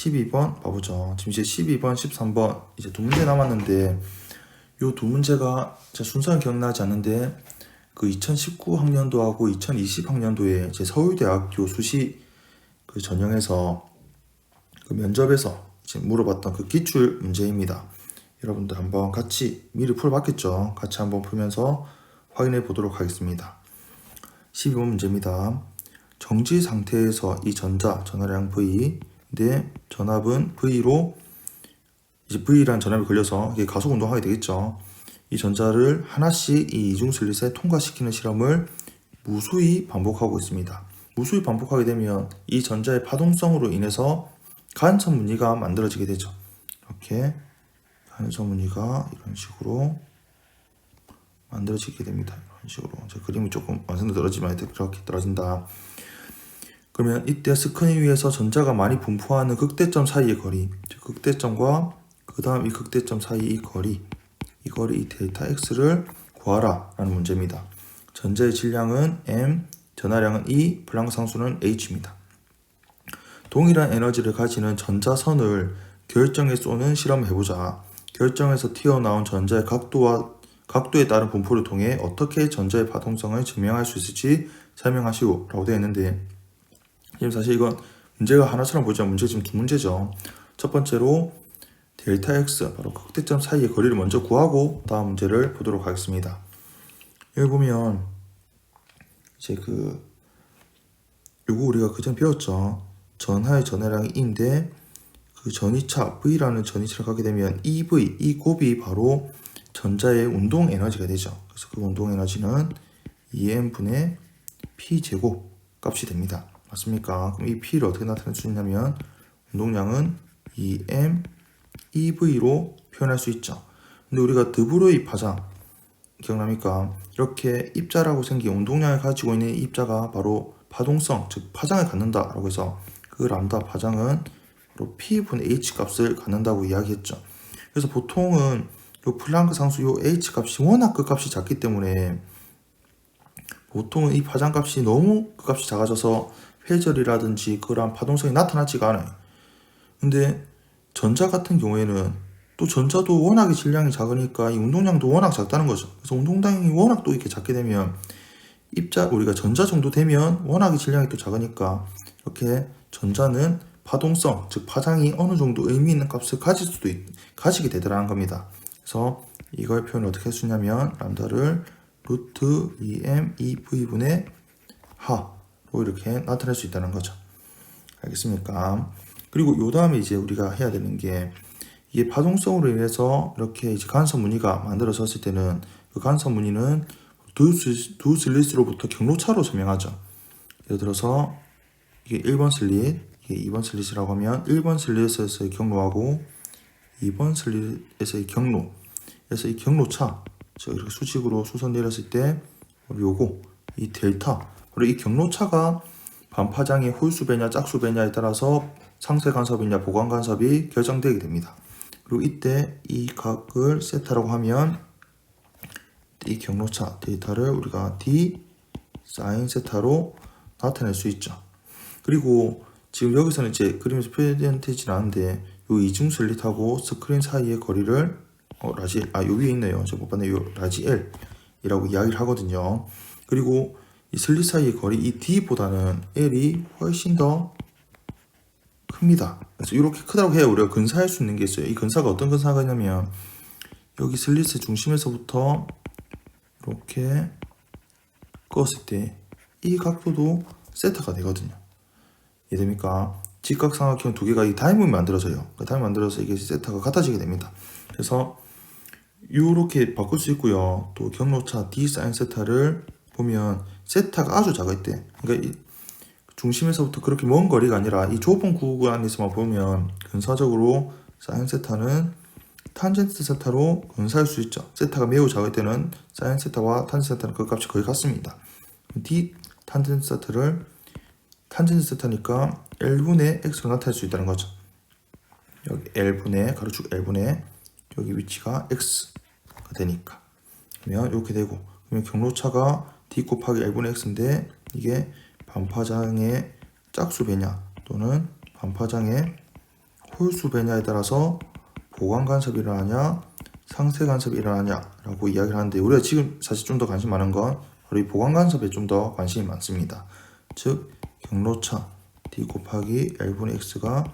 12번 봐보죠. 지금 이제 12번, 13번 이제 두 문제 남았는데 요 두 문제가 제 순서는 기억나지 않는데 그 2019 학년도하고 2020 학년도에 제 서울대학교 수시 그 전형에서 그 면접에서 이제 물어봤던 그 기출 문제입니다. 여러분들 한번 같이 미리 풀어봤겠죠? 같이 한번 풀면서 확인해 보도록 하겠습니다. 12번 문제입니다. 정지 상태에서 이 전화량 V인데 전압은 V로 이제 V라는 전압이 걸려서 이게 가속 운동하게 되겠죠. 이 전자를 하나씩 이 이중 슬릿에 통과시키는 실험을 무수히 반복하고 있습니다. 무수히 반복하게 되면 이 전자의 파동성으로 인해서 간접 무늬가 만들어지게 되죠. 이렇게 간접 무늬가 이런 식으로 만들어지게 됩니다. 이런 식으로 제 그림이 조금 완성도 떨어지면 이렇게 떨어진다. 그러면 이때 스크린 위에서 전자가 많이 분포하는 극대점 사이의 거리, 극대점과 그 다음 이 극대점 사이 이 거리 이 델타 X를 구하라 라는 문제입니다. 전자의 질량은 M, 전하량은 E, 플랑크 상수는 H입니다. 동일한 에너지를 가지는 전자선을 결정에 쏘는 실험을 해보자. 결정에서 튀어나온 전자의 각도에 따른 분포를 통해 어떻게 전자의 파동성을 증명할 수 있을지 설명하시오 라고 되어 있는데, 지금 사실 이건 문제가 하나처럼 보이지만 문제가 지금 두 문제죠. 첫 번째로 델타 X, 바로 극대점 사이의 거리를 먼저 구하고 다음 문제를 보도록 하겠습니다. 여기 보면 이제 요거 우리가 그전 배웠죠. 전하의 전하량이 E인데 그 전이차 V라는 전이차를 갖게 되면 EV, 이 곱이 바로 전자의 운동 에너지가 되죠. 그래서 그 운동 에너지는 2m분의 P제곱 값이 됩니다. 맞습니까? 그럼 이 P를 어떻게 나타낼 수 있냐면 운동량은 2m EV로 표현할 수 있죠. 근데 우리가 드브로이 파장 기억납니까? 이렇게 입자라고 생긴 운동량을 가지고 있는 입자가 바로 파동성, 즉 파장을 갖는다라고 해서 그 람다 파장은 바로 P분의 H 값을 갖는다고 이야기했죠. 그래서 보통은 요 플랑크 상수 요 H 값이 워낙 그 값이 작기 때문에 보통은 이 파장 값이 너무 그 값이 작아져서 회절이라든지 그런 파동성이 나타나지가 않아요. 근데 전자 같은 경우에는 또 전자도 워낙에 질량이 작으니까 이 운동량도 워낙 작다는 거죠. 그래서 운동량이 워낙 또 이렇게 작게 되면 우리가 전자 정도 되면 워낙에 질량이 또 작으니까 이렇게 전자는 파동성, 즉 파장이 어느 정도 의미 있는 값을 가지게 되더라는 겁니다. 그래서 이걸 표현 어떻게 할 수 있냐면 람다를 루트 2m 2v분의 하로 이렇게 나타낼 수 있다는 거죠. 알겠습니까? 그리고 요 다음에 이제 우리가 해야 되는 게 이게 파동성으로 인해서 이렇게 이제 간섭 무늬가 만들어졌을 때는 그 간섭 무늬는 두 슬릿으로부터 경로차로 설명하죠. 예를 들어서 이게 1번 슬릿, 이게 2번 슬릿이라고 하면 1번 슬릿에서의 경로하고 2번 슬릿에서의 경로, 그래서 이 경로차, 즉 이렇게 수직으로 수선 내렸을 때 요거 이 델타, 그리고 이 경로차가 반파장의 홀수배냐 짝수배냐에 따라서 상쇄 간섭이냐 보강 간섭이 결정되게 됩니다. 그리고 이때 이 각을 세타라고 하면 이 경로차 데이터를 우리가 D 사인 세타로 나타낼 수 있죠. 그리고 지금 여기서는 이제 그림에서 표현되지는 않은데 요 이중 슬릿하고 스크린 사이의 거리를 라지 요 위에 있네요. 저 못 봤네. 요 라지 L 이라고 이야기를 하거든요. 그리고 이 슬릿 사이의 거리 이 D보다는 L이 훨씬 더 큽니다. 그래서 이렇게 크다고 해야 우리가 근사할 수 있는 게 있어요. 이 근사가 어떤 근사가 있냐면 여기 슬릿의 중심에서부터 이렇게 껐을 때 이 각도도 세타가 되거든요. 이해됩니까? 직각삼각형 두 개가 이 닮음이 만들어져요. 그 닮음이 만들어서 이게 세타가 같아지게 됩니다. 그래서 이렇게 바꿀 수 있고요. 또 경로차 D 사인 세타를 보면 세타가 아주 작을 때, 그러니까 이 중심에서부터 그렇게 먼 거리가 아니라 이 좁은 구간에서만 보면 근사적으로 사인 세타는 탄젠트 세타로 근사할 수 있죠. 세타가 매우 작을 때는 사인 세타와 탄젠트 세타는 그 값이 거의 같습니다. D 탄젠트 세타를 탄젠트 세타니까 L분의 X로 나타낼 수 있다는 거죠. 여기 L분의 가로축 L분의 여기 위치가 X가 되니까 그러면 이렇게 되고, 그러면 경로차가 D 곱하기 L분의 X인데 이게 반파장의 짝수배냐 또는 반파장의 홀수 배냐에 따라서 보강 간섭이 일어나냐 상쇄 간섭이 일어나냐 라고 이야기를 하는데, 우리가 지금 사실 좀 더 관심 많은 건 바로 이 보강 간섭에 좀 더 관심이 많습니다. 즉 경로차 d 곱하기 L분의 x가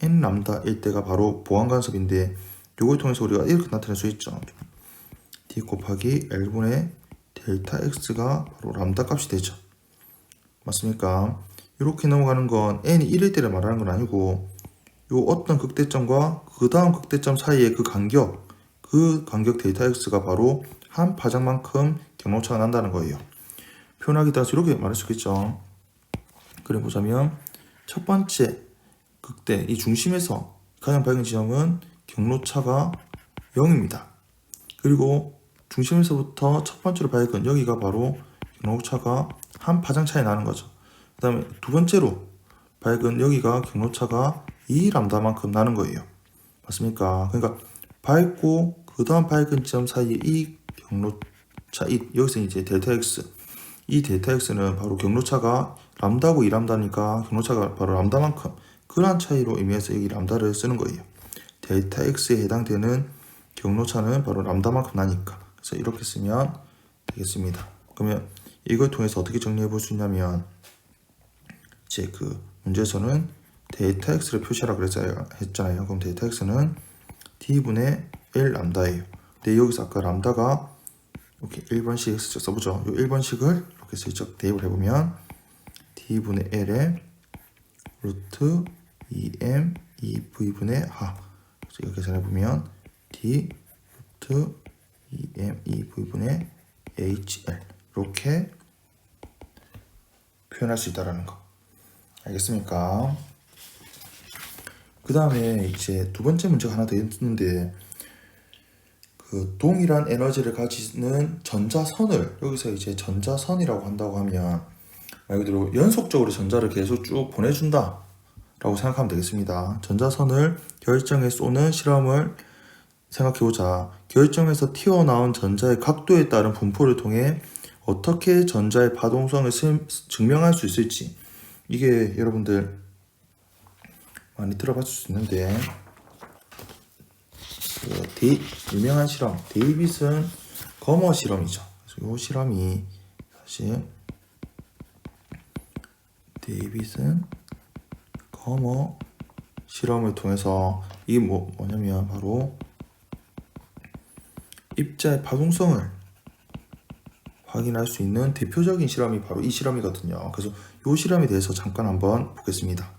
n 람다일 때가 바로 보강 간섭인데, 요걸 통해서 우리가 이렇게 나타낼 수 있죠. d 곱하기 L분의 델타 x가 바로 람다 값이 되죠. 맞습니까? 이렇게 넘어가는 건 n이 1일 때를 말하는 건 아니고, 요 어떤 극대점과 그 다음 극대점 사이의 그 간격 델타 x가 바로 한 파장만큼 경로차가 난다는 거예요. 표현하기 따라서 이렇게 말할 수 있겠죠. 그래 보자면 첫 번째 극대 이 중심에서 가장 밝은 지점은 경로차가 0입니다. 그리고 중심에서부터 첫 번째로 밝은 여기가 바로 경로차가 한 파장 차이 나는 거죠. 그 다음에 두 번째로 밝은 여기가 경로차가 2람다만큼 나는 거예요. 맞습니까? 그러니까 밝고 그 다음 밝은 지점 사이에 이 경로차, 여기서 이제 델타 x, 이 델타 x는 바로 경로차가 람다고 2람다니까 경로차가 바로 람다만큼, 그러한 차이로 의미해서 여기 람다를 쓰는 거예요. 델타 x에 해당되는 경로차는 바로 람다만큼 나니까. 그래서 이렇게 쓰면 되겠습니다. 그러면 이걸 통해서 어떻게 정리해 볼 수 있냐면, 이제 그 문제에서는 델타 x를 표시하라 했잖아요. 그럼 델타 x는 t분의 L 람다예요. 근데 여기서 아까 람다가 이렇게 1번씩 슬쩍 써보죠. 이 1번씩을 이렇게 슬쩍 대입을 해보면 t분의 L에 루트 2m 2v분의 하, 그래서 이렇게 계산해보면 d 루트 2m 2v분의 hl 이렇게 표현할 수 있다는 거. 알겠습니까? 그 다음에 이제 두 번째 문제가 하나 더 있는데, 그 동일한 에너지를 가지는 전자선을 여기서 이제 전자선이라고 한다고 하면 말 그대로 연속적으로 전자를 계속 쭉 보내준다 라고 생각하면 되겠습니다. 전자선을 결정에 쏘는 실험을 생각해보자. 결정에서 튀어나온 전자의 각도에 따른 분포를 통해 어떻게 전자의 파동성을 증명할 수 있을지, 이게 여러분들 많이 들어봤을 수 있는데, 유명한 실험 데이빗은 거머 실험이죠. 그래서 이 실험이 사실 데이빗은 거머 실험을 통해서 이게 뭐냐면 바로 입자의 파동성을 확인할 수 있는 대표적인 실험이 바로 이 실험이거든요. 그래서 이 실험에 대해서 잠깐 한번 보겠습니다.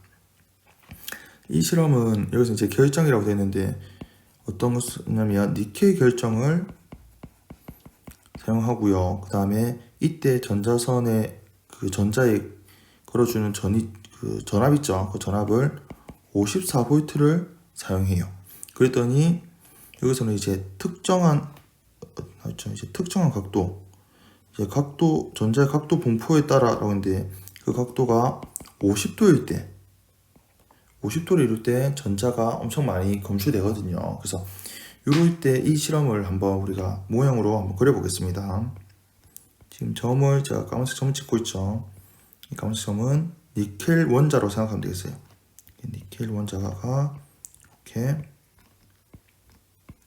이 실험은 여기서 이제 결정이라고 되어 있는데, 어떤 것이냐면 니켈 결정을 사용하고요. 그 다음에 이때 전자선에 그 전자에 걸어주는 전압 있죠. 그 전압을 54V를 사용해요. 그랬더니 여기서는 이제 특정한 각도, 전자의 각도 분포에 따라라고 했는데, 그 각도가 50도를 이룰 때 전자가 엄청 많이 검출되거든요. 그래서 이럴 때 이 실험을 한번 우리가 모형으로 한번 그려보겠습니다. 지금 점을 제가 까만색 점을 찍고 있죠. 이 까만색 점은 니켈 원자로 생각하면 되겠어요. 니켈 원자가 이렇게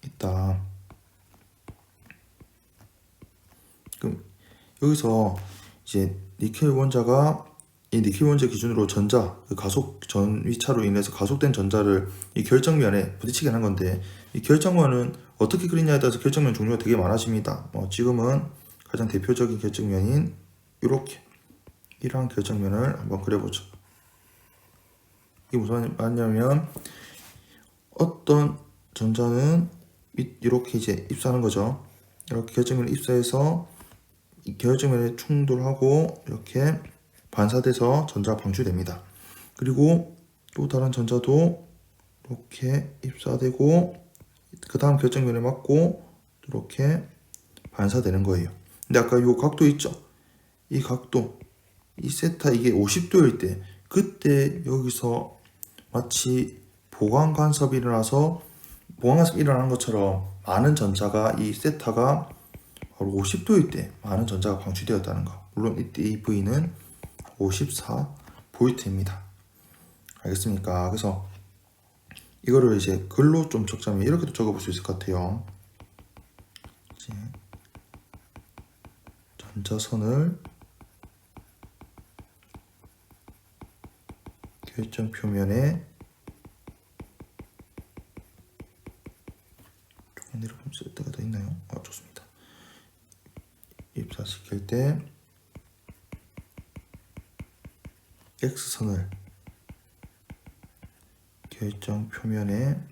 있다. 그럼 여기서 이제 니켈 원자가 이 니켈 원자 기준으로 전자, 그 가속 전위차로 인해서 가속된 전자를 이 결정면에 부딪히게 하는 건데, 이 결정면은 어떻게 그리냐에 따라서 결정면 종류가 되게 많아집니다. 지금은 가장 대표적인 결정면인 이러한 결정면을 한번 그려보죠. 이게 무슨 말이냐면, 어떤 전자는 이렇게 이제 입사하는 거죠. 이렇게 결정면에 입사해서 이 결정면에 충돌하고 이렇게 반사돼서 전자가 방출됩니다. 그리고 또 다른 전자도 이렇게 입사되고 그 다음 결정면에 맞고 이렇게 반사되는 거예요. 근데 아까 이 각도 있죠? 이 각도, 이 세타, 이게 50도일 때, 그때 여기서 마치 보강 간섭이 일어나는 것처럼 많은 전자가, 이 세타가 바로 50도일 때 많은 전자가 방출되었다는 거. 물론 이때 이 V는 54V입니다. 알겠습니까? 그래서 이거를 이제 글로 좀 적자면 이렇게도 적어볼 수 있을 것 같아요. 이제 전자선을 결정 표면에 조금 내려가면 쓸 데가 더 있나요? 좋습니다. 입사시킬 때 X선을 결정 표면에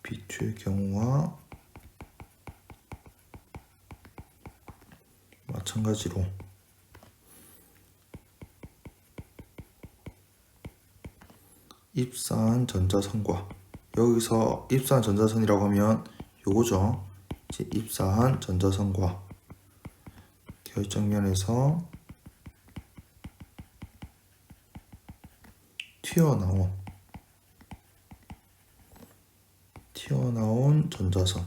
비출 경우와 마찬가지로 입사한 전자선과, 여기서 입사한 전자선이라고 하면 요거죠. 이제 입사한 전자선과 결정면에서 튀어나온 전자선.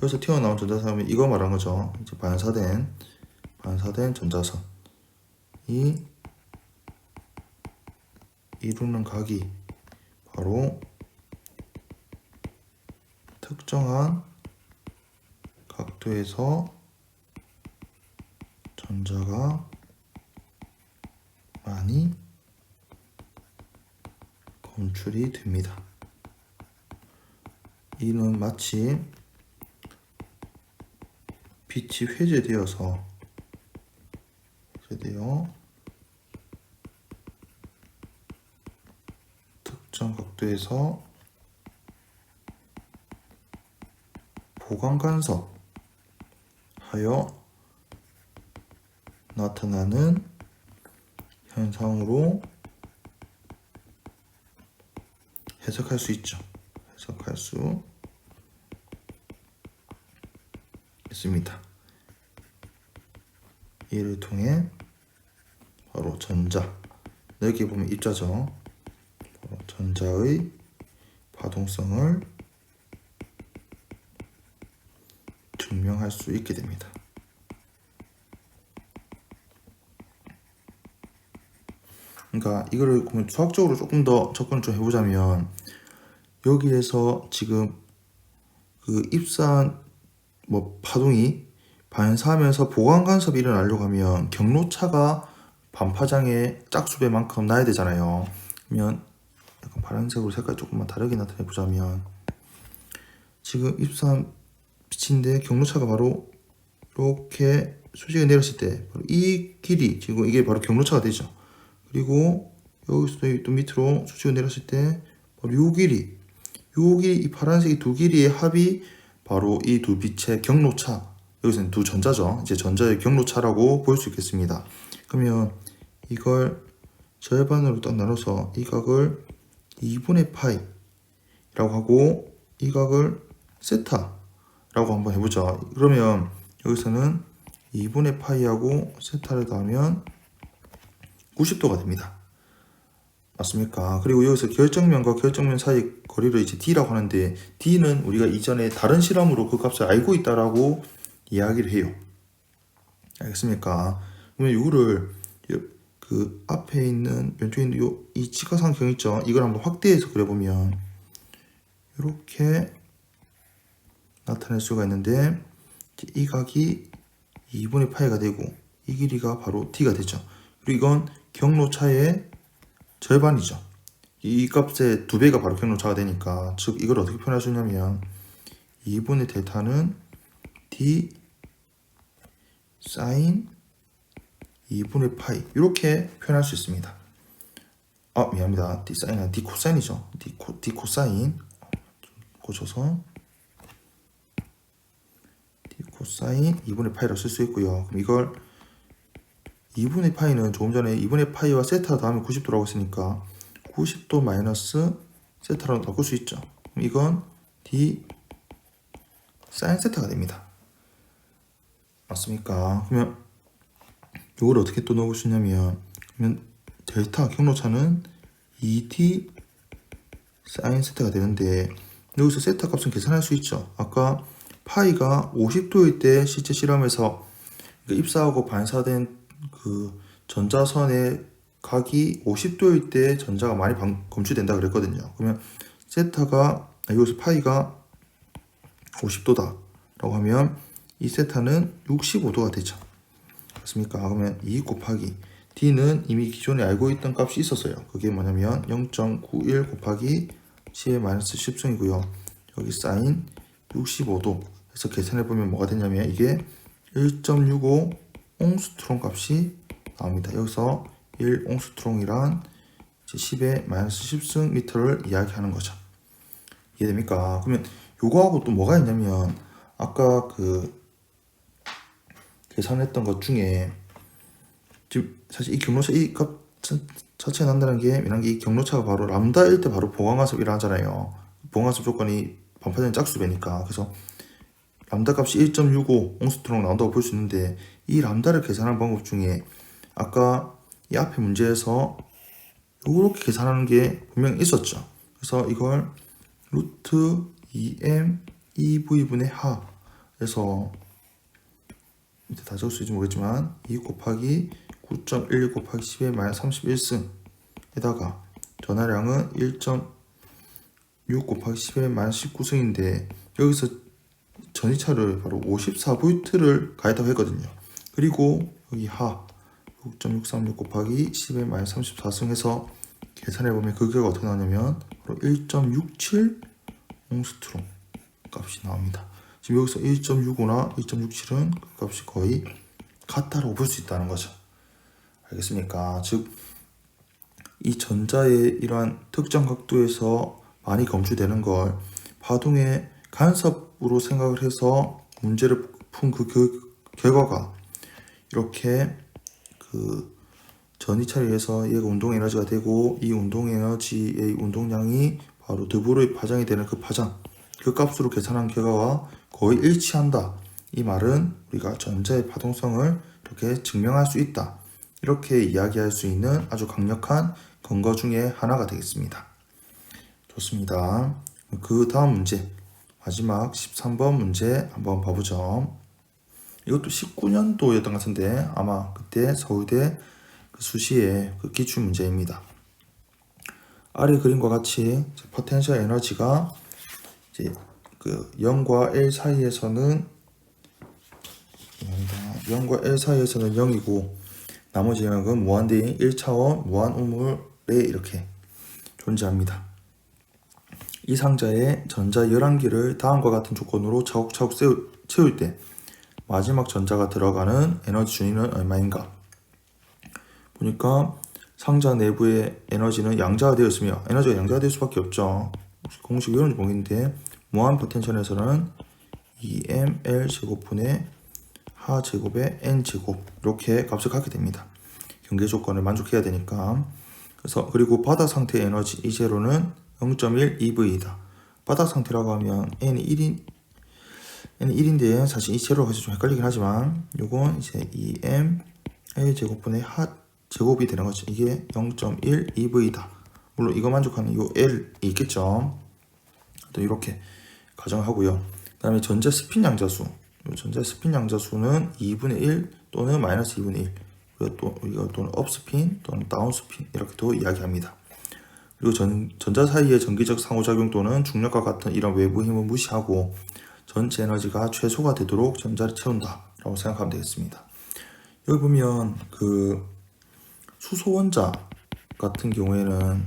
여기서 튀어나온 전자선이면 이거 말한 거죠. 이제 반사된 전자선이 이루는 각이 바로 특정한 각도에서 전자가 많이 검출이 됩니다. 이는 마치 빛이 회제되어 특정 각도에서 보강 간섭하여 나타나는 현상으로 해석할 수 있죠. 해석할 수 있습니다. 이를 통해 바로 전자, 여기 보면 입자죠. 바로 전자의 파동성을 증명할 수 있게 됩니다. 그러니까 이거를 보면 수학적으로 조금 더 접근을 좀 해보자면, 여기에서 지금 그 입사한 파동이 반사하면서 보강 간섭이 일어나려고 하면 경로차가 반파장의 짝수배만큼 나야 되잖아요. 그러면 약간 파란색으로 색깔이 조금만 다르게 나타내 보자면, 지금 입사한 빛인데 경로차가 바로 이렇게 수직에 내렸을 때 바로 이 길이, 지금 이게 바로 경로차가 되죠. 그리고 여기서 또 밑으로 수직으로 내렸을 때 바로 요 길이, 이 파란색이 두 길이의 합이 바로 이 두 빛의 경로차, 여기서는 두 전자죠. 이제 전자의 경로차라고 볼 수 있겠습니다. 그러면 이걸 절반으로 딱 나눠서 이 각을 2분의 파이라고 하고 이 각을 세타라고 한번 해보자. 그러면 여기서는 2분의 파이하고 세타를 더하면 90도가 됩니다. 맞습니까? 그리고 여기서 결정면과 결정면 사이 거리를 이제 D라고 하는데, D는 우리가 이전에 다른 실험으로 그 값을 알고 있다라고 이야기를 해요. 알겠습니까? 그러면 이거를 그 앞에 있는 왼쪽에 있는 이 직각삼각형 있죠? 이걸 한번 확대해서 그려보면 이렇게 나타낼 수가 있는데, 이 각이 2분의 파이가 되고 이 길이가 바로 D가 되죠. 그리고 이건 경로차의 절반이죠. 이 값의 2배가 바로 경로차가 되니까, 즉 이걸 어떻게 표현할 수 있냐면 2분의 데타는 D 사인 2분의 파이, 이렇게 표현할 수 있습니다. 미안합니다. D 사인은 D 코사인이죠. D 코사인 고쳐서 D 코사인 2분의 파이라고 쓸 수 있고요. 그럼 이걸 2분의 파이는 조금 전에 2분의 파이와 세타 더하면 90도라고 했으니까 90도 마이너스 세타로 바꿀 수 있죠. 그럼 이건 D 사인 세타가 됩니다. 맞습니까? 그러면 이걸 어떻게 또 넣을 수 있냐면, 그러면 델타 경로차는 2D 사인 세타가 되는데, 여기서 세타 값은 계산할 수 있죠. 아까 파이가 50도일 때 실제 실험에서 입사하고 반사된 그 전자선의 각이 50도일 때 전자가 많이 검출된다 그랬거든요. 그러면 세타가 여기서 파이가 50도다 라고 하면 이 세타는 65도가 되죠. 맞습니까? 그러면 2 곱하기 D는 이미 기존에 알고 있던 값이 있었어요. 그게 뭐냐면 0.91 곱하기 10-10승이고요. 여기 사인 65도 해서 계산해보면 뭐가 되냐면 이게 1.65 옹스트롱 값이 나옵니다. 여기서 1 옹스트롱이란 10-10승 미터를 이야기하는 거죠. 이해됩니까? 그러면 요거하고 또 뭐가 있냐면 아까 그 계산했던 것 중에 지금 사실 이 경로차 이 값 자체가 난다는 게 이런 게 이 경로차가 바로 람다일 때 바로 보강간섭 일어나잖아요. 보강간섭 조건이 반파되는 짝수배니까. 그래서 람다 값이 1.65 옹스트롱 나온다고 볼 수 있는데 이 람다를 계산하는 방법 중에 아까 이 앞에 문제에서 이렇게 계산하는 게 분명히 있었죠. 그래서 이걸 루트 2m 2v분의 하 해서 밑에 다 적을 수 있을지 모르겠지만 2 곱하기 9.11 곱하기 10-31승 에다가 전하량은 1.6 곱하기 10-19승인데 여기서 전이차를 바로 54V를 가했다고 했거든요. 그리고 여기 하 6.636 곱하기 10-34승 해서 계산해보면 그 결과가 어떻게 나오냐면 바로 1.67 옹스트롱 값이 나옵니다. 지금 여기서 1.65나 2.67은 그 값이 거의 같다라고 볼 수 있다는 거죠. 알겠습니까? 즉, 이 전자의 이러한 특정 각도에서 많이 검출되는 걸 파동의 간섭으로 생각을 해서 문제를 푼 그 결과가 이렇게 그 전이차에 의해서 얘가 운동 에너지가 되고 이 운동 에너지의 운동량이 바로 드브로이 파장이 되는 그 파장, 그 값으로 계산한 결과와 거의 일치한다. 이 말은 우리가 전자의 파동성을 이렇게 증명할 수 있다. 이렇게 이야기할 수 있는 아주 강력한 근거 중에 하나가 되겠습니다. 좋습니다. 그 다음 문제, 마지막 13번 문제 한번 봐보죠. 이것도 19년도였던 것 같은데 아마 그때 서울대 그 수시의 그 기출 문제입니다. 아래 그림과 같이 포텐셜 에너지가 이제 그 0과 L 사이에서는 0과 L 사이에서는 0이고 나머지 영역은 무한대인 1차원 무한 우물에 이렇게 존재합니다. 이 상자에 전자 11개를 다음과 같은 조건으로 차곡차곡 채울 때 마지막 전자가 들어가는 에너지 준위는 얼마인가? 보니까 상자 내부의 에너지는 양자가 되어 있으며 에너지가 양자가 될 수밖에 없죠. 공식 외우는지 모르겠는데 무한 포텐셜에서는 2ml 제곱분의 하 제곱의 n 제곱 이렇게 값을 갖게 됩니다. 경계 조건을 만족해야 되니까. 그래서 그리고 바닥 상태 에너지 이 제로는 0.1 EV이다. 바닥 상태라고 하면 n이 1인데 사실 이 제로가 사실 좀 헷갈리긴 하지만 요건 이제 2ml 제곱분의 하 제곱이 되는 거죠. 이게 0.1 EV다. 물론 이거 만족하는 요 L이 있겠죠. 또 이렇게 가정하고요. 그 다음에 전자 스핀 양자수. 전자 스핀 양자수는 2분의 1 또는 마이너스 2분의 1. 그리고 또는 업스핀 또는 다운스핀 이렇게도 이야기합니다. 그리고 전자 사이의 전기적 상호작용 또는 중력과 같은 이런 외부 힘을 무시하고 전체 에너지가 최소가 되도록 전자를 채운다 라고 생각하면 되겠습니다. 여기 보면 그 수소 원자 같은 경우에는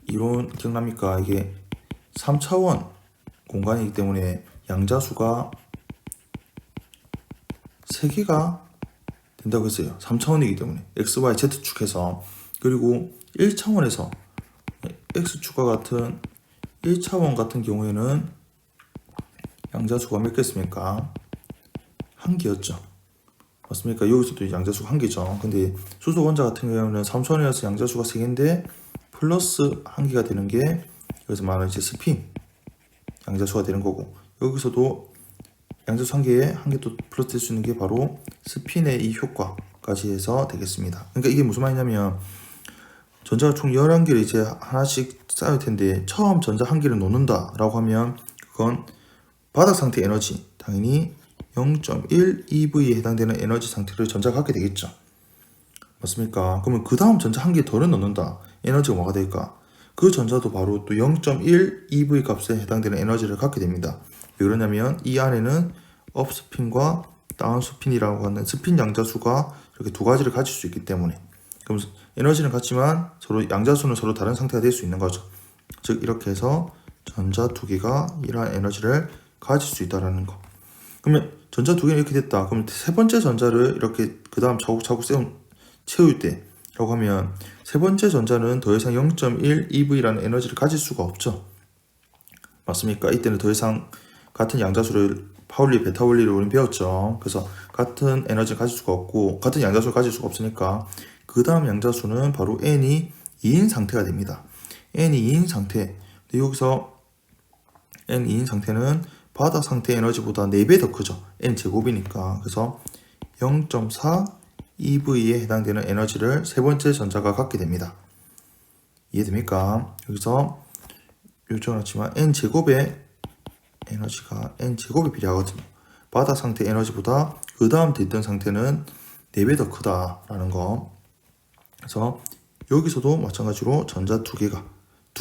이론 기억납니까? 이게 3차원 공간이기 때문에 양자수가 3개가 된다고 했어요. 3차원이기 때문에 X, Y, Z축에서. 그리고 1차원에서 X축과 같은 1차원 같은 경우에는 양자수가 몇 개였습니까? 1개였죠. 맞습니까? 여기서도 양자수가 1개죠. 근데 수소 원자 같은 경우에는 3차원이라서 양자수가 3개인데 플러스 1개가 되는 게 여기서 말하는 이제 스핀 양자수가 되는 거고, 여기서도 양자수 1개에 1개 또 플러스 될 수 있는 게 바로 스핀의 이 효과까지 해서 되겠습니다. 그러니까 이게 무슨 말이냐면 전자가 총 11개를 이제 하나씩 쌓일 텐데 처음 전자 1개를 놓는다 라고 하면 그건 바닥 상태 에너지 당연히 0.1 EV에 해당되는 에너지 상태를 전자가 갖게 되겠죠. 맞습니까? 그러면 그 다음 전자 한 개 더 넣는다. 에너지가 뭐가 될까? 그 전자도 바로 또 0.1 EV 값에 해당되는 에너지를 갖게 됩니다. 왜 그러냐면 이 안에는 업스핀과 다운스핀이라고 하는 스핀 양자수가 이렇게 두 가지를 가질 수 있기 때문에, 그럼 에너지는 같지만 서로 양자수는 서로 다른 상태가 될 수 있는 거죠. 즉 이렇게 해서 전자 두 개가 이러한 에너지를 가질 수 있다라는 거. 그러면 전자 두 개는 이렇게 됐다. 그럼 세 번째 전자를 이렇게 그 다음 차곡차곡 채울 때라고 하면 세 번째 전자는 더 이상 0.1 EV라는 에너지를 가질 수가 없죠. 맞습니까? 이때는 더 이상 같은 양자수를 파울리, 베타 원리를 우리는 배웠죠. 그래서 같은 에너지를 가질 수가 없고 같은 양자수를 가질 수가 없으니까 그 다음 양자수는 바로 n이 2인 상태가 됩니다. n이 2인 상태. 여기서 n 2인 상태는 바닥 상태 에너지보다 4배 더 크죠. n 제곱이니까. 그래서 0.4 EV에 해당되는 에너지를 세 번째 전자가 갖게 됩니다. 이해됩니까? 여기서 요청하지만 n 제곱의 에너지가 n 제곱이 필요하거든요. 바닥 상태 에너지보다 그 다음 들뜬 상태는 4배 더 크다라는 거. 그래서 여기서도 마찬가지로 전자 두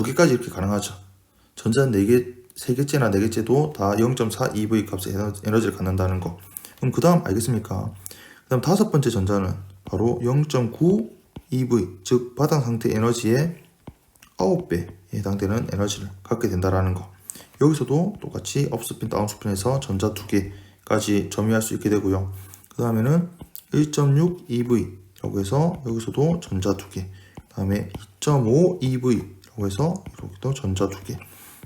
개까지 이렇게 가능하죠. 전자 4개, 3개째나 4개째도 다 0.4 EV 값의 에너지를 갖는다는 거. 그럼 그 다음 알겠습니까? 그 다음 다섯 번째 전자는 바로 0.9 EV, 즉 바닥 상태 에너지의 9배에 해당되는 에너지를 갖게 된다는 거. 여기서도 똑같이 업스핀, 다운스핀에서 전자 두 개까지 점유할 수 있게 되고요. 그 다음에는 1.6 EV라고 해서 여기서도 전자 두 개. 그 다음에 2.5 EV라고 해서 이렇게도 전자 두 개.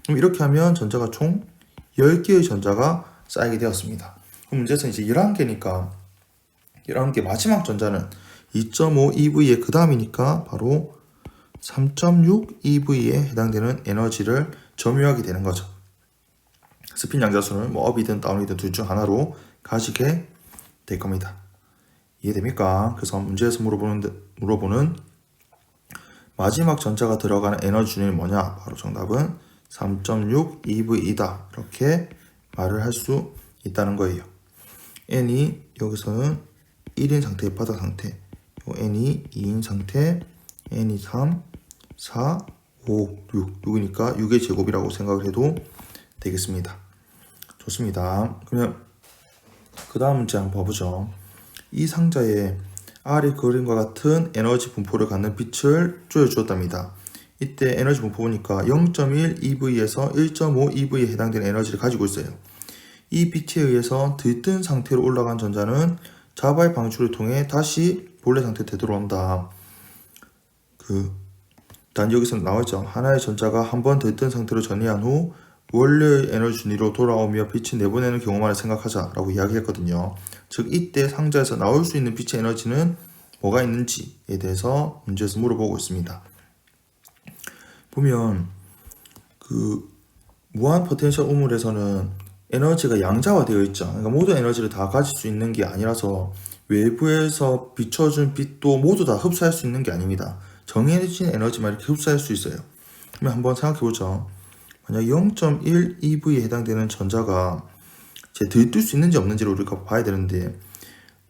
그럼 이렇게 하면 전자가 총 10개의 전자가 쌓이게 되었습니다. 그럼 문제에서 이제 11개니까 11개 마지막 전자는 2.5 EV의 그 다음이니까 바로 3.6 EV에 해당되는 에너지를 점유하게 되는 거죠. 스핀 양자수는 뭐 업이든 다운이든 둘 중 하나로 가지게 될 겁니다. 이해됩니까? 그래서 문제에서 물어보는 마지막 전자가 들어가는 에너지 준위는 뭐냐? 바로 정답은 3.6 EV이다. 이렇게 말을 할 수 있다는 거예요. n이 여기서는 1인 상태, 바닥 상태, n이 2인 상태, n이 3, 4, 5, 6, 6이니까 6의 제곱이라고 생각을 해도 되겠습니다. 좋습니다. 그러면 그 다음 문제 한번 봐보죠. 이 상자에 아래 그림과 같은 에너지 분포를 갖는 빛을 조여주었답니다. 이때 에너지 분포 보니까 0.1 EV에서 1.5 EV에 해당되는 에너지를 가지고 있어요. 이 빛에 의해서 들뜬 상태로 올라간 전자는 자발 방출을 통해 다시 본래 상태로 되돌아온다. 일단 여기서 나와있죠. 하나의 전자가 한번 들뜬 상태로 전이한 후 원래의 에너지 준위로 돌아오며 빛을 내보내는 경우만을 생각하자 라고 이야기했거든요. 즉 이때 상자에서 나올 수 있는 빛의 에너지는 뭐가 있는지에 대해서 문제에서 물어보고 있습니다. 보면 무한 포텐셜 우물에서는 에너지가 양자화되어 있죠. 그러니까 모든 에너지를 다 가질 수 있는 게 아니라서 외부에서 비춰준 빛도 모두 다 흡수할 수 있는 게 아닙니다. 정해진 에너지만 이렇게 흡수할 수 있어요. 그러면 한번 생각해보죠. 만약 0.1 EV에 해당되는 전자가 들뜰 수 있는지 없는지를 우리가 봐야 되는데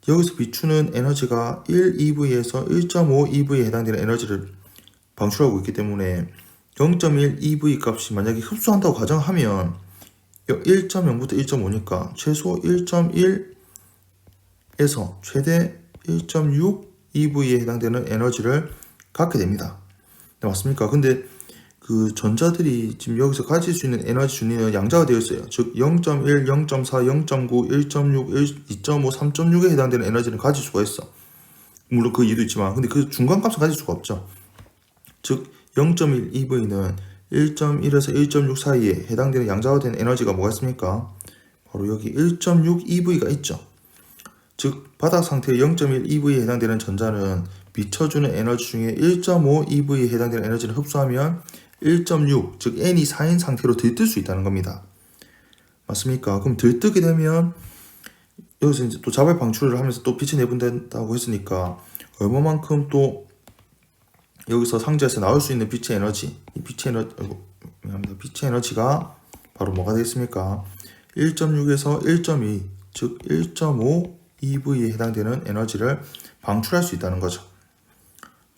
여기서 비추는 에너지가 1 EV에서 1.5 EV에 해당되는 에너지를 방출하고 있기 때문에 0.1 EV 값이 만약에 흡수한다고 가정하면 1.0부터 1.5니까 최소 1.1에서 최대 1.6 EV에 해당되는 에너지를 갖게 됩니다. 네, 맞습니까? 근데 그 전자들이 지금 여기서 가질 수 있는 에너지 준위는 양자가 되어 있어요. 즉 0.1, 0.4, 0.9, 1.6, 2.5, 3.6에 해당되는 에너지를 가질 수가 있어. 물론 그 이유도 있지만 근데 그 중간값을 가질 수가 없죠. 즉 0.1 EV는 1.1에서 1.6 사이에 해당되는 양자화된 에너지가 뭐가 있습니까? 바로 여기 1.6 EV가 있죠. 즉 바닥 상태의 0.1 EV에 해당되는 전자는 비춰주는 에너지 중에 1.5 EV에 해당되는 에너지를 흡수하면 1.6, 즉 n이 4인 상태로 들뜰 수 있다는 겁니다. 맞습니까? 그럼 들뜨게 되면 여기서 이제 또 자발 방출을 하면서 또 빛이 내분다고 했으니까 얼마만큼 또 여기서 상자에서 나올 수 있는 빛의 에너지, 이 빛의 에너지가 바로 뭐가 되겠습니까? 1.6에서 1.2, 즉 1.5 EV에 해당되는 에너지를 방출할 수 있다는 거죠.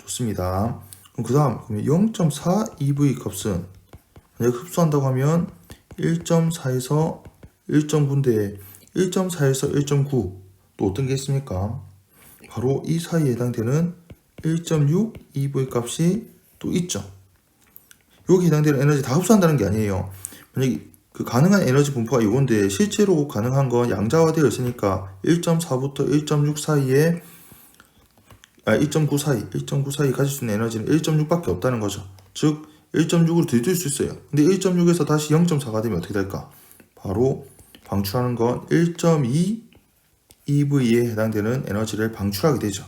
좋습니다. 그럼 그 다음 0.4 EV 값은 만약 흡수한다고 하면 1.4에서 1.9인데 1.4에서 1.9 또 어떤 게 있습니까? 바로 이 사이에 해당되는 1.6 EV 값이 또 있죠. 여기 해당되는 에너지 다 흡수한다는 게 아니에요. 만약 그 가능한 에너지 분포가 이건데 실제로 가능한 건 양자화되어 있으니까 1.4부터 1.6 사이에 1.9 사이 가질 수 있는 에너지는 1.6밖에 없다는 거죠. 즉 1.6으로 들이킬 수 있어요. 근데 1.6에서 다시 0.4가 되면 어떻게 될까? 바로 방출하는 건 1.2 EV에 해당되는 에너지를 방출하게 되죠.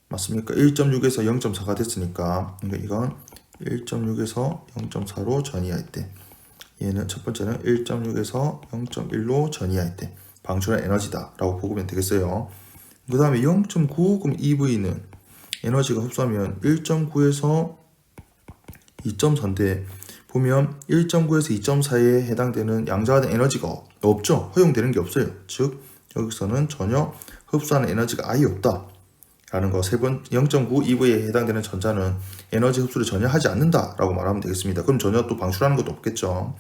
맞습니까? 1.6에서 0.4가 됐으니까 이건 1.6에서 0.4로 전이할 때, 얘는 첫 번째는 1.6에서 0.1로 전이할 때 방출한 에너지다 라고 보면 되겠어요. 그 다음에 0.9 그럼 EV는 에너지가 흡수하면 1.9에서 2.4인데 보면 1.9에서 2.4에 해당되는 양자화된 에너지가 없죠. 허용되는 게 없어요. 즉 여기서는 전혀 흡수하는 에너지가 아예 없다 라는 거. 세 번 0.9 EV에 해당되는 전자는 에너지 흡수를 전혀 하지 않는다 라고 말하면 되겠습니다. 그럼 전혀 또 방출하는 것도 없겠죠.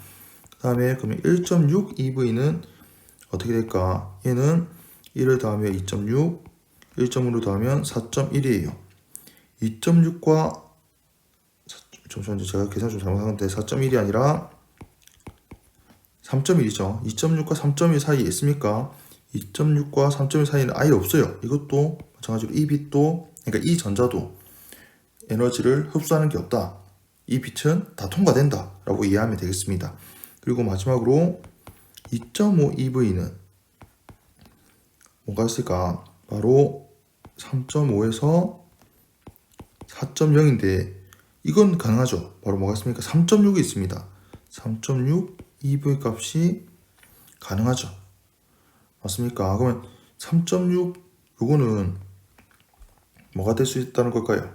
그 다음에 그러면 1.6 EV는 어떻게 될까? 얘는 1을 더하면 2.6, 1.5를 더하면 4.1이에요. 2.6과 잠시만요. 제가 계산 좀 잘못하는데 4.1이 아니라 3.1이죠. 2.6과 3.1 사이에 있습니까? 2.6과 3.1 사이에는 아예 없어요. 이것도 마찬가지로 이 빛도, 그러니까 이 전자도 에너지를 흡수하는 게 없다. 이 빛은 다 통과된다 라고 이해하면 되겠습니다. 그리고 마지막으로 2.5 EV는 뭐가 있을까? 바로 3.5에서 4.0인데 이건 가능하죠. 바로 뭐가 있습니까? 3.6이 있습니다. 3.6 EV 값이 가능하죠. 맞습니까? 그러면 3.6 요거는 뭐가 될 수 있다는 걸까요?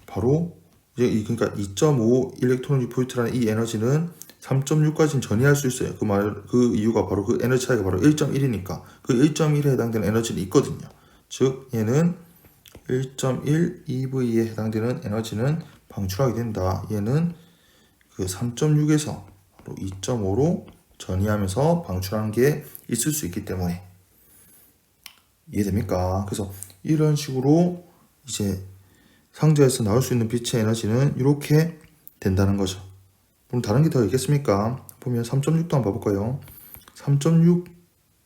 바로 이제 그러니까 2.5 일렉트론 볼트라는 이 에너지는 3.6까지는 전이할 수 있어요. 그 이유가 바로 그 에너지 차이가 바로 1.1이니까 그 1.1에 해당되는 에너지는 있거든요. 즉 얘는 1.1 EV에 해당되는 에너지는 방출하게 된다. 얘는 그 3.6에서 2.5로 전이하면서 방출하는 게 있을 수 있기 때문에. 이해됩니까? 그래서 이런 식으로 이제 상자에서 나올 수 있는 빛의 에너지는 이렇게 된다는 거죠. 그럼 다른 게 더 있겠습니까? 보면 3.6도 한번 봐볼까요? 3.6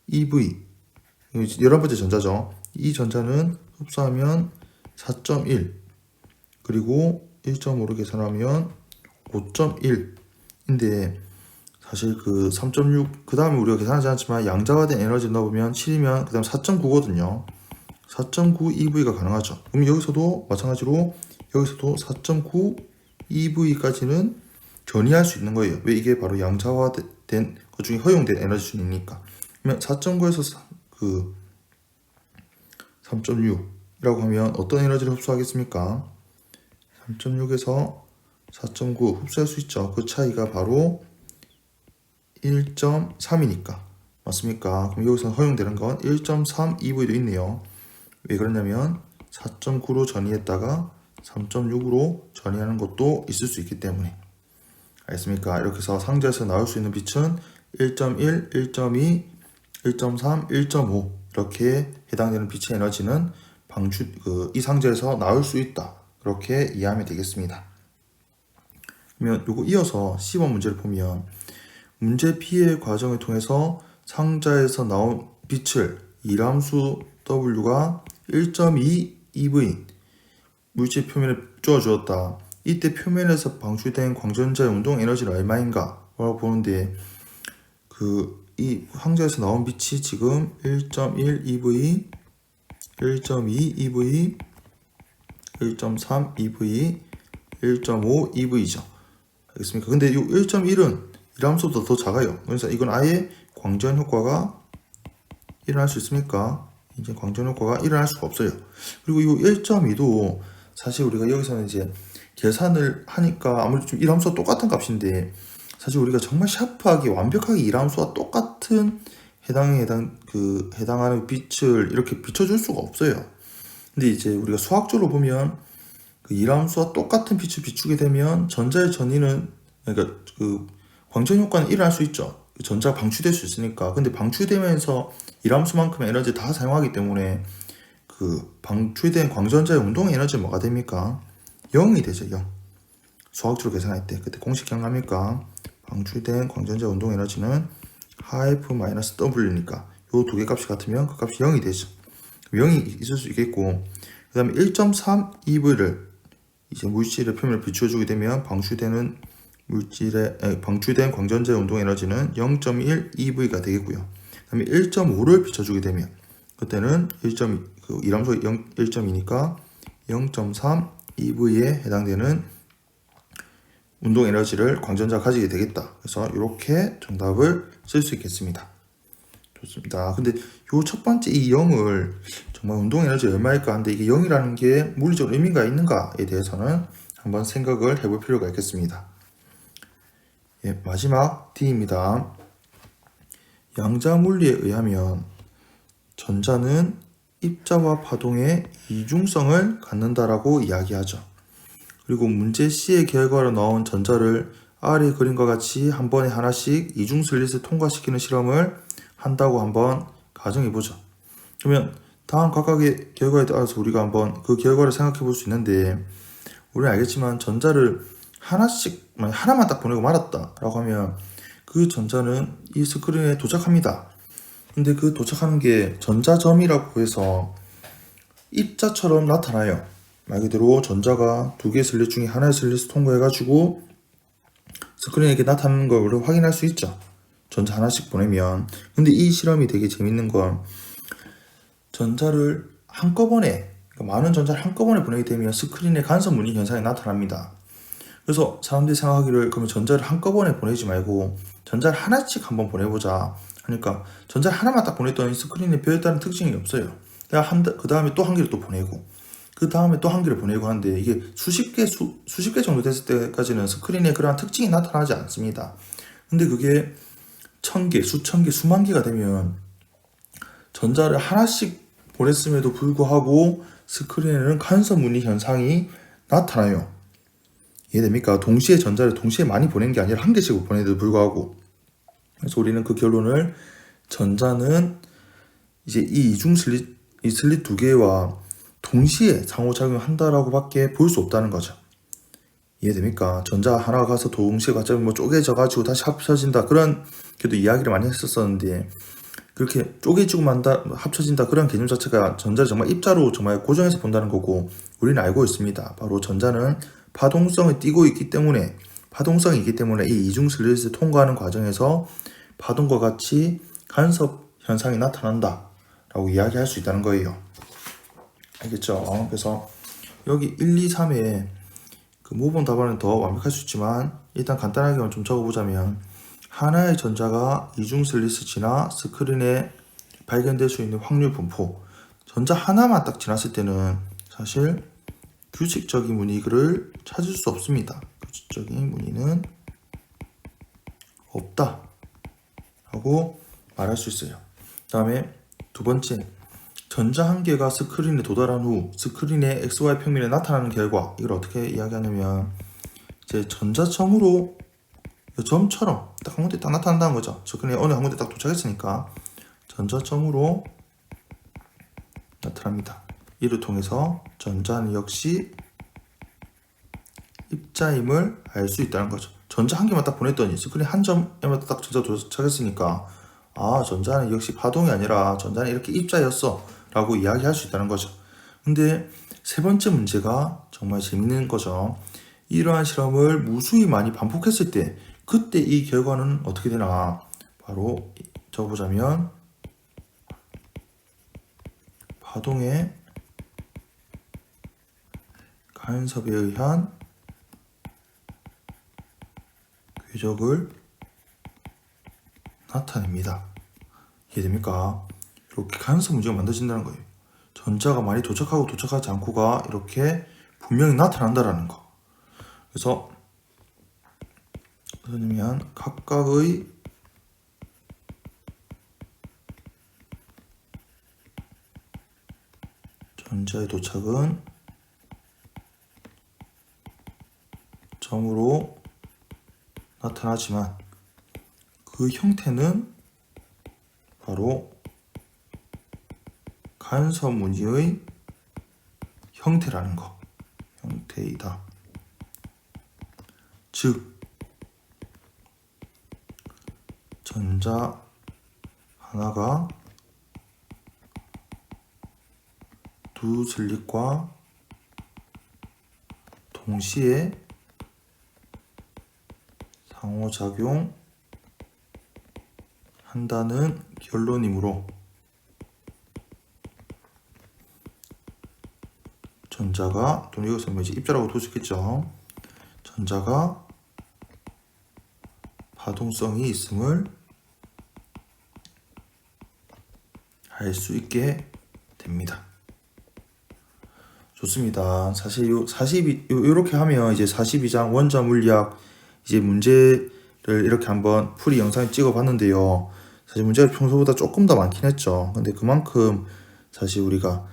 EV 11번째 전자죠. 이 전자는 흡수하면 4.1 그리고 1.5로 계산하면 5.1인데 사실 그 3.6 그 다음에 우리가 계산하지 않지만 양자화된 에너지를 넣어보면 7이면 그 다음 4.9거든요. 4.9 EV가 가능하죠. 그럼 여기서도 마찬가지로 여기서도 4.9 EV까지는 전이할 수 있는 거예요. 왜? 이게 바로 양자화된 것 중에 허용된 에너지 순이니까. 그러면 4.9에서 그 3.6이라고 하면 어떤 에너지를 흡수하겠습니까? 3.6에서 4.9 흡수할 수 있죠. 그 차이가 바로 1.3이니까. 맞습니까? 그럼 여기서 허용되는 건 1.3 EV도 있네요. 왜 그러냐면 4.9로 전이했다가 3.6으로 전이하는 것도 있을 수 있기 때문에. 알겠습니까? 이렇게 해서 상자에서 나올 수 있는 빛은 1.1, 1.2, 1.3, 1.5 이렇게 해당되는 빛의 에너지는 이 상자에서 나올 수 있다. 그렇게 이해하면 되겠습니다. 그러면 요거 이어서 C번 문제를 보면 문제 B의 과정을 통해서 상자에서 나온 빛을 이람수 W가 1.2 EV인 물질 표면에 쪼아주었다. 이때 표면에서 방출된 광전자의 운동 에너지는 얼마인가? 라고 보는데 이 상자에서 나온 빛이 지금 1.1 EV, 1.2 EV, 1.3 EV, 1.5 EV죠. 알겠습니까? 근데 이 1.1은 이람수보다 더 작아요. 그래서 이건 아예 광전 효과가 일어날 수 있습니까? 이제 광전 효과가 일어날 수가 없어요. 그리고 이 1.2도 사실 우리가 여기서는 이제 계산을 하니까 아무래도 좀 이람수와 똑같은 값인데 사실 우리가 정말 샤프하게 완벽하게 이람수와 똑같은 해당하는 빛을 이렇게 비춰줄 수가 없어요. 근데 이제 우리가 수학적으로 보면 그 이함수와 똑같은 빛을 비추게 되면 전자의 전위는, 그러니까 그 광전 효과는 일어날 수 있죠. 전자가 방출될 수 있으니까. 근데 방출되면서 이함수만큼의 에너지 다 사용하기 때문에 그 방출된 광전자의 운동 에너지는 뭐가 됩니까? 0이 되죠. 0. 수학적으로 계산할 때 그때 공식 기억납니까? 방출된 광전자의 운동 에너지는 -W니까 요 두 개 값이 같으면 그 값이 0이 되죠. 0이 있을 수 있겠고, 그 다음에 1.3 EV를 이제 물질의 표면을 비추어주게 되면 방출된 광전자의 운동 에너지는 0.1 EV가 되겠고요. 그 다음에 1.5를 비춰주게 되면 그때는 1.2람수 1.2니까 0.3 EV에 해당되는 운동 에너지를 광전자가 가지게 되겠다. 그래서 이렇게 정답을 쓸 수 있겠습니다. 좋습니다. 근데 요 첫 번째 이 0을 정말 운동 에너지가 얼마일까 하는데 이게 0이라는 게 물리적으로 의미가 있는가에 대해서는 한번 생각을 해볼 필요가 있겠습니다. 예, 마지막 D입니다. 양자물리에 의하면 전자는 입자와 파동의 이중성을 갖는다라고 이야기하죠. 그리고 문제 C의 결과로 나온 전자를 아래 그림과 같이 한 번에 하나씩 이중 슬릿을 통과시키는 실험을 한다고 한번 가정해보죠. 그러면 다음 각각의 결과에 따라서 우리가 한번 그 결과를 생각해 볼 수 있는데, 우리는 알겠지만 전자를 하나씩, 하나만 딱 보내고 말았다 라고 하면 그 전자는 이 스크린에 도착합니다. 근데 그 도착하는 게 전자점이라고 해서 입자처럼 나타나요. 말 그대로 전자가 두 개의 슬릿 중에 하나의 슬릿을 통과해가지고 스크린에 이렇게 나타나는 걸 확인할 수 있죠. 전자 하나씩 보내면. 근데 이 실험이 되게 재밌는 건 전자를 한꺼번에, 그러니까 많은 전자를 한꺼번에 보내게 되면 스크린에 간섭 무늬 현상이 나타납니다. 그래서 사람들이 생각하기를 그러면 전자를 한꺼번에 보내지 말고 전자를 하나씩 한번 보내보자 하니까 전자를 하나만 딱 보냈더니 스크린에 별다른 특징이 없어요. 그 다음에 또 한 개를 또 보내고 그 다음에 또 한 개를 보내고 하는데 이게 수십 개 정도 됐을 때까지는 스크린에 그러한 특징이 나타나지 않습니다. 근데 그게 1000개, 수천 개, 수만 개가 되면 전자를 하나씩 보냈음에도 불구하고 스크린에는 간섭 무늬 현상이 나타나요. 이해됩니까? 동시에 전자를 동시에 많이 보낸 게 아니라 한 개씩 보내도 불구하고. 그래서 우리는 그 결론을 전자는 이제 이 이중 슬릿, 이 슬릿 두 개와 동시에 상호작용을 한다라고 밖에 볼 수 없다는 거죠. 이해됩니까? 전자 하나가 가서 동시에 갑자기 쪼개져 가지고 다시 합쳐진다, 그런 그래도 이야기를 많이 했었었는데, 그렇게 쪼개지고 합쳐진다 그런 개념 자체가 전자를 정말 입자로 정말 고정해서 본다는 거고, 우리는 알고 있습니다. 바로 전자는 파동성이 있기 때문에 이 이중 슬릿을 통과하는 과정에서 파동과 같이 간섭 현상이 나타난다 라고 이야기할 수 있다는 거예요. 알겠죠? 그래서 여기 1, 2, 3에 그 모범 답안은 더 완벽할 수 있지만 일단 간단하게만 좀 적어보자면, 하나의 전자가 이중 슬릿을 지나 스크린에 발견될 수 있는 확률 분포, 전자 하나만 딱 지났을 때는 사실 규칙적인 무늬를 찾을 수 없습니다. 규칙적인 무늬는 없다 라고 말할 수 있어요. 그 다음에 두 번째, 전자 한 개가 스크린에 도달한 후 스크린의 XY 평면에 나타나는 결과, 이걸 어떻게 이야기하냐면 이제 전자점으로 점처럼 딱 한 군데 딱 나타난다는 거죠. 스크린에 어느 한 군데 딱 도착했으니까 전자점으로 나타납니다. 이를 통해서 전자는 역시 입자임을 알 수 있다는 거죠. 전자 한 개만 딱 보냈더니 스크린 한 점에만 딱 전자 도착했으니까 전자는 역시 파동이 아니라 전자는 이렇게 입자였어 라고 이야기할 수 있다는 거죠. 근데 세 번째 문제가 정말 재밌는 거죠. 이러한 실험을 무수히 많이 반복했을 때 그때 이 결과는 어떻게 되나, 바로 적어보자면 파동의 간섭에 의한 궤적을 나타냅니다. 이해됩니까? 이렇게 간섭 문제가 만들어진다는 거예요. 전자가 많이 도착하고 도착하지 않고가 이렇게 분명히 나타난다라는 거. 그래서 무슨 의미냐면 각각의 전자의 도착은 점으로 나타나지만 그 형태는 바로 간섭 무늬의 형태라는 거, 형태이다. 즉 전자 하나가 두 슬릿과 동시에 상호작용 한다는 결론이므로 전자가, 또는 이것은 이제 입자라고 도식했죠. 전자가 파동성이 있음을 알 수 있게 됩니다. 좋습니다. 사실 요렇게 하면 이제 42장 원자 물리학 이제 문제를 이렇게 한번 풀이 영상 찍어 봤는데요. 사실 문제가 평소보다 조금 더 많긴 했죠. 근데 그만큼 사실 우리가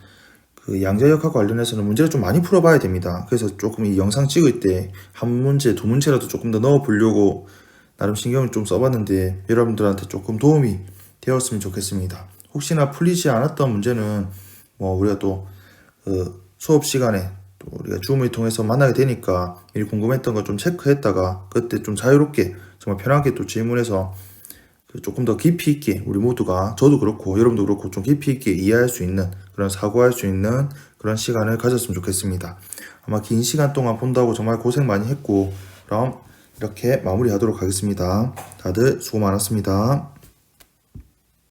그 양자역학 관련해서는 문제를 좀 많이 풀어봐야 됩니다. 그래서 조금 이 영상 찍을 때 한 문제, 두 문제라도 조금 더 넣어 보려고 나름 신경을 좀 써봤는데 여러분들한테 조금 도움이 되었으면 좋겠습니다. 혹시나 풀리지 않았던 문제는 뭐 우리가 또 수업 시간에 또 우리가 줌을 통해서 만나게 되니까 미리 궁금했던 거 좀 체크했다가 그때 좀 자유롭게 정말 편하게 또 질문해서 조금 더 깊이 있게 우리 모두가, 저도 그렇고 여러분도 그렇고 좀 깊이 있게 이해할 수 있는, 그런 사고할 수 있는 그런 시간을 가졌으면 좋겠습니다. 아마 긴 시간 동안 본다고 정말 고생 많이 했고, 그럼 이렇게 마무리하도록 하겠습니다. 다들 수고 많았습니다.